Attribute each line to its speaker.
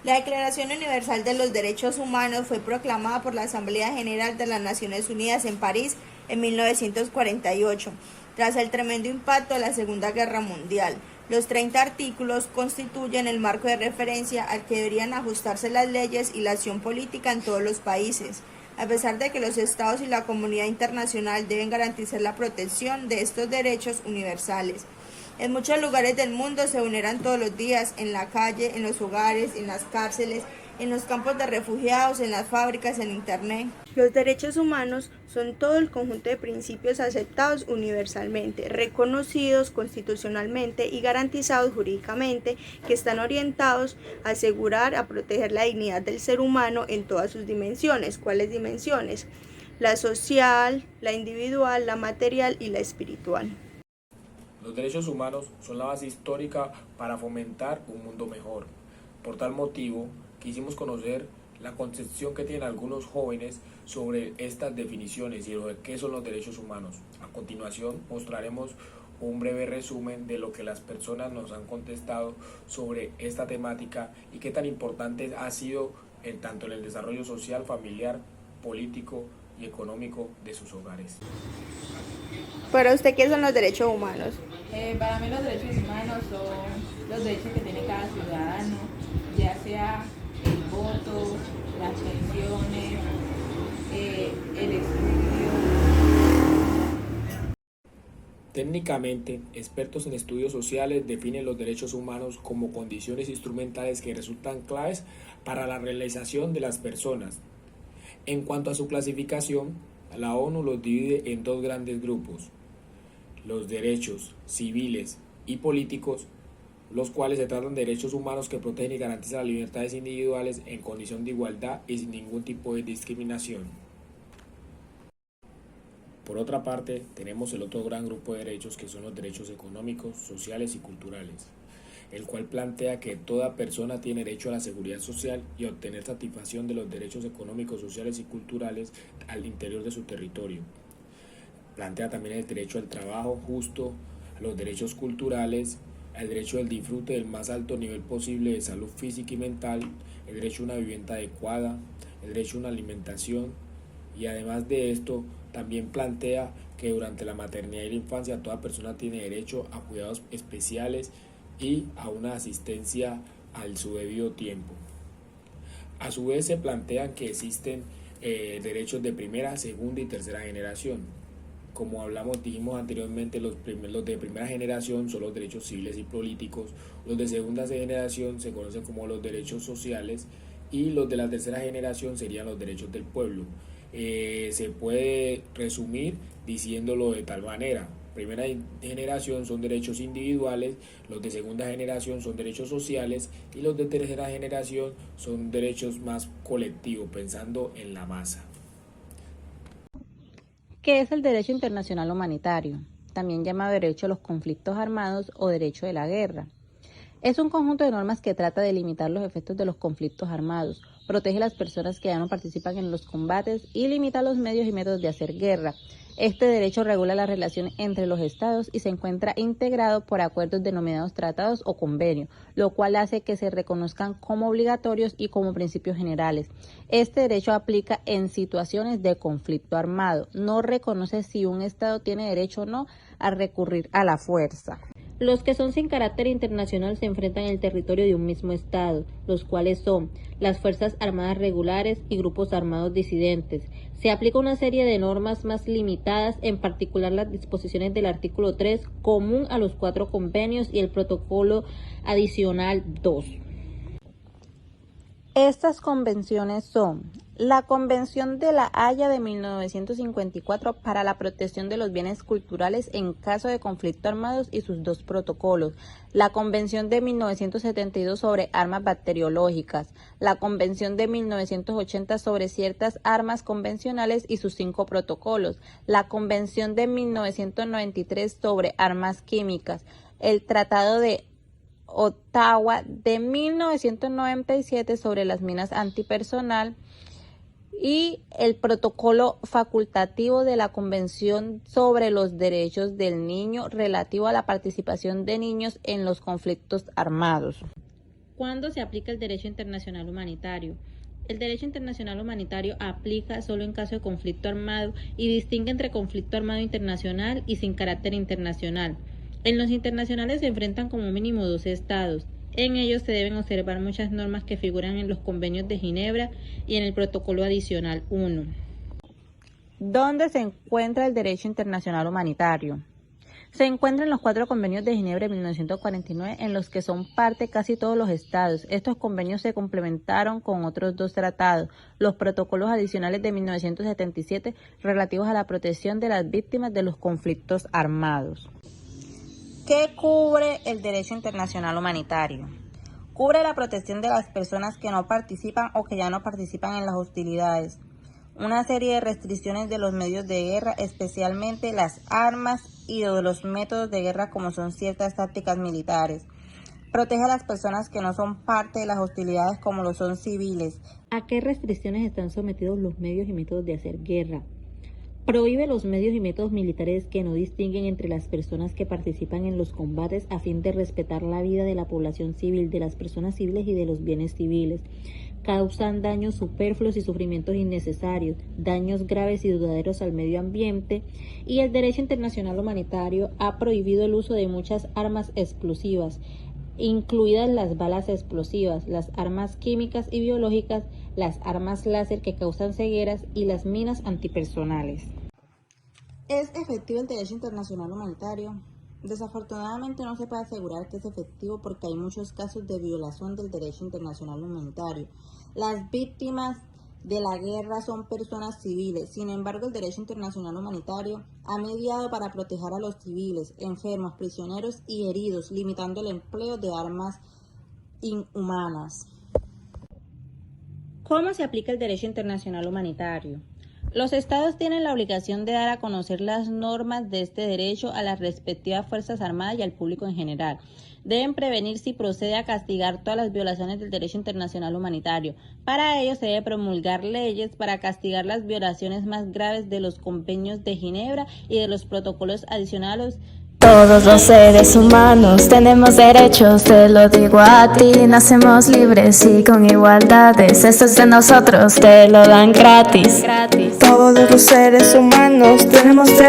Speaker 1: La Declaración Universal de los Derechos Humanos fue proclamada por la Asamblea General de las Naciones Unidas en París en 1948, tras el tremendo impacto de la Segunda Guerra Mundial. Los 30 artículos constituyen el marco de referencia al que deberían ajustarse las leyes y la acción política en todos los países, a pesar de que los estados y la comunidad internacional deben garantizar la protección de estos derechos universales. En muchos lugares del mundo se vulneran todos los días, en la calle, en los hogares, en las cárceles, en los campos de refugiados, en las fábricas, en Internet. Los derechos humanos son todo el conjunto de principios aceptados universalmente, reconocidos constitucionalmente y garantizados jurídicamente, que están orientados a asegurar, a proteger la dignidad del ser humano en todas sus dimensiones. ¿Cuáles dimensiones? La social, la individual, la material y la espiritual.
Speaker 2: Los derechos humanos son la base histórica para fomentar un mundo mejor. Por tal motivo, quisimos conocer la concepción que tienen algunos jóvenes sobre estas definiciones y sobre qué son los derechos humanos. A continuación, mostraremos un breve resumen de lo que las personas nos han contestado sobre esta temática y qué tan importante ha sido tanto en el desarrollo social, familiar, político y económico de sus hogares.
Speaker 1: Para usted, ¿qué son los derechos humanos?
Speaker 3: Para mí los derechos humanos son los derechos que tiene cada ciudadano, ya sea el voto, las pensiones, el estudio.
Speaker 2: Técnicamente, expertos en estudios sociales definen los derechos humanos como condiciones instrumentales que resultan claves para la realización de las personas. En cuanto a su clasificación, la ONU los divide en dos grandes grupos: los derechos civiles y políticos, los cuales se tratan de derechos humanos que protegen y garantizan las libertades individuales en condición de igualdad y sin ningún tipo de discriminación. Por otra parte, tenemos el otro gran grupo de derechos, que son los derechos económicos, sociales y culturales, el cual plantea que toda persona tiene derecho a la seguridad social y a obtener satisfacción de los derechos económicos, sociales y culturales al interior de su territorio. Plantea también el derecho al trabajo justo, los derechos culturales, el derecho al disfrute del más alto nivel posible de salud física y mental, el derecho a una vivienda adecuada, el derecho a una alimentación, y además de esto también plantea que durante la maternidad y la infancia toda persona tiene derecho a cuidados especiales y a una asistencia al su debido tiempo. A su vez se plantean que existen derechos de primera, segunda y tercera generación. Como dijimos anteriormente, los de primera generación son los derechos civiles y políticos, los de segunda generación se conocen como los derechos sociales y los de la tercera generación serían los derechos del pueblo. Se puede resumir diciéndolo de tal manera: primera generación son derechos individuales, los de segunda generación son derechos sociales y los de tercera generación son derechos más colectivos, pensando en la masa.
Speaker 4: ¿Qué es el derecho internacional humanitario? También llamado derecho a los conflictos armados o derecho de la guerra. Es un conjunto de normas que trata de limitar los efectos de los conflictos armados, protege a las personas que ya no participan en los combates y limita los medios y métodos de hacer guerra. Este derecho regula la relación entre los estados y se encuentra integrado por acuerdos denominados tratados o convenios, lo cual hace que se reconozcan como obligatorios y como principios generales. Este derecho aplica en situaciones de conflicto armado. No reconoce si un estado tiene derecho o no a recurrir a la fuerza. Los que son sin carácter internacional se enfrentan en el territorio de un mismo estado, los cuales son las Fuerzas Armadas Regulares y grupos armados disidentes. Se aplica una serie de normas más limitadas, en particular las disposiciones del artículo 3, común a los 4 convenios, y el protocolo adicional 2. Estas convenciones son la Convención de La Haya de 1954 para la protección de los bienes culturales en caso de conflicto armados y sus 2 protocolos, la Convención de 1972 sobre armas bacteriológicas, la Convención de 1980 sobre ciertas armas convencionales y sus 5 protocolos, la Convención de 1993 sobre armas químicas, el Tratado de Ottawa de 1997 sobre las minas antipersonal y el protocolo facultativo de la Convención sobre los Derechos del Niño relativo a la participación de niños en los conflictos armados. ¿Cuándo se aplica el derecho internacional humanitario? El derecho internacional humanitario aplica solo en caso de conflicto armado y distingue entre conflicto armado internacional y sin carácter internacional. En los internacionales se enfrentan como mínimo 2 estados. En ellos se deben observar muchas normas que figuran en los convenios de Ginebra y en el protocolo adicional 1. ¿Dónde se encuentra el derecho internacional humanitario? Se encuentra en los 4 convenios de Ginebra de 1949 en los que son parte casi todos los estados. Estos convenios se complementaron con otros 2 tratados, los protocolos adicionales de 1977 relativos a la protección de las víctimas de los conflictos armados. ¿Qué cubre el derecho internacional humanitario? Cubre la protección de las personas que no participan o que ya no participan en las hostilidades. Una serie de restricciones de los medios de guerra, especialmente las armas y de los métodos de guerra como son ciertas tácticas militares. Protege a las personas que no son parte de las hostilidades como lo son civiles. ¿A qué restricciones están sometidos los medios y métodos de hacer guerra? Prohíbe los medios y métodos militares que no distinguen entre las personas que participan en los combates a fin de respetar la vida de la población civil, de las personas civiles y de los bienes civiles. Causan daños superfluos y sufrimientos innecesarios, daños graves y duraderos al medio ambiente, y el derecho internacional humanitario ha prohibido el uso de muchas armas explosivas, incluidas las balas explosivas, las armas químicas y biológicas, las armas láser que causan cegueras y las minas antipersonales. ¿Es efectivo el derecho internacional humanitario? Desafortunadamente no se puede asegurar que es efectivo porque hay muchos casos de violación del derecho internacional humanitario. Las víctimas de la guerra son personas civiles. Sin embargo, el derecho internacional humanitario ha mediado para proteger a los civiles, enfermos, prisioneros y heridos, limitando el empleo de armas inhumanas. ¿Cómo se aplica el derecho internacional humanitario? Los estados tienen la obligación de dar a conocer las normas de este derecho a las respectivas Fuerzas Armadas y al público en general. Deben prevenir si procede a castigar todas las violaciones del derecho internacional humanitario. Para ello se debe promulgar leyes para castigar las violaciones más graves de los convenios de Ginebra y de los protocolos adicionales.
Speaker 5: Todos los seres humanos tenemos derechos, te lo digo a ti, nacemos libres y con igualdades, esto es de nosotros, te lo dan gratis.
Speaker 6: Todos los seres humanos tenemos derechos.